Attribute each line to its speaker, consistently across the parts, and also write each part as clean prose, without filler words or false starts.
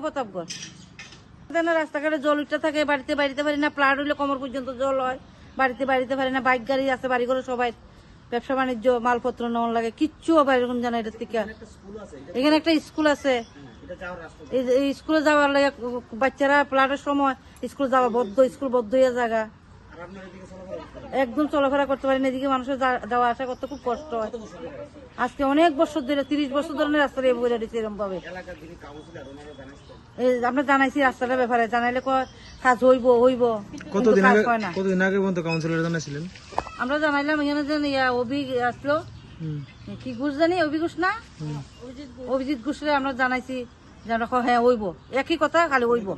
Speaker 1: প্রতাপগড়। রাস্তাঘাটে জল উঠতে থাকে, বাড়িতে বাড়িতে পারি না, প্লাট হইলে কোমর পর্যন্ত জল হয়, বাড়িতে বাড়িতে পারি না। বাইক গাড়ি আছে বাড়ি করে সবাই, ব্যবসা বাণিজ্য মালপত্র নেওয়ার লাগে, কিচ্ছু হবে এরকম জানা এটার থেকে। এখানে একটা স্কুল আছে, এই স্কুলে যাওয়ার লাগে বাচ্চারা প্লাটের সময় স্কুল যাওয়া বদ্ধ, স্কুল বদ্ধ হয়ে জায়গা, একদম চলাফেরা করতে পারি না। এদিকে মানুষের যাওয়া আসা করতে খুব কষ্ট হয়। আজকে অনেক বছর ধরে, 30 বছর ধরে রাস্তাটা এভাবে দিচ্ছে এরকম ভাবে। আমরা জানাইছি রাস্তাটার ব্যাপারে, জানাইলে কাজ হইব হইব,
Speaker 2: কতদিন আগে পর্যন্ত কাউন্সিলর জানাইছিলেন?
Speaker 1: আমরা জানাইলাম এখানে যে অভি আসলো, কি ঘুষ জানি, অভি ঘুষ না, অভিজিৎ ঘুষরে আমরা জানাইছি যে আমরা হ্যাঁ হইব, একই কথা খালি হইব।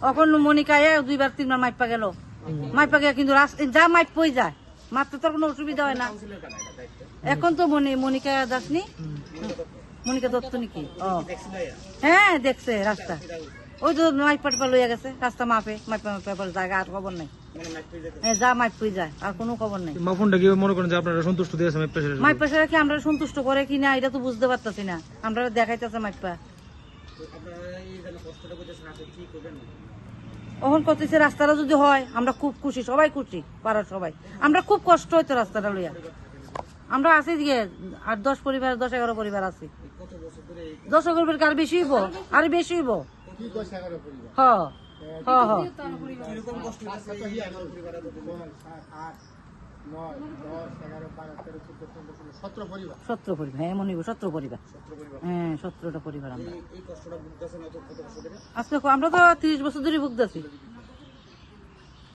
Speaker 1: এখন মনিকা 2বার 3বার মাইপা গেল, মাইপা গিয়ে কিন্তু যা মাইপ হয়ে যায়, মাপতে তোর কোনো অসুবিধা হয় না। এখন তো মনিকা দাসনি, মনিকা দত্ত নাকি? হ্যাঁ দেখছে রাস্তা, ওই তো মাইপাটা লইয়া গেছে রাস্তা মাপে, মাইপা জায়গা আর খবর নাই। হ্যাঁ যা মাইপ হয়ে যায়, আর কোনো খবর নাই।
Speaker 2: মাপনটা কি মনে করেন যে আপনারা সন্তুষ্ট দিয়েছে
Speaker 1: মাইপা সারা কি আমরা সন্তুষ্ট করে কিনা এটা তো বুঝতে পারতাছি না, আমরা দেখাইতেছে মাইপা। এখন করতেছে রাস্তাটা যদি হয় আমরা খুব খুশি, সবাই খুশি, পাড়ার সবাই। আমরা খুব কষ্ট হইতো রাস্তাটা লইয়া, আমরা আছি দিকে 8-10 পরিবার, 10-11 পরিবার আছি। 10 পরিবার আর বেশি হইব, আর বেশি হইব। হ্যাঁ হ্যাঁ হ্যাঁ 17 পরিবার, হ্যাঁ মনে 17 পরিবার, হ্যাঁ 17টা পরিবার। আমরা আজকে আমরা তো 30 বছর ধরে ভুগতেছি।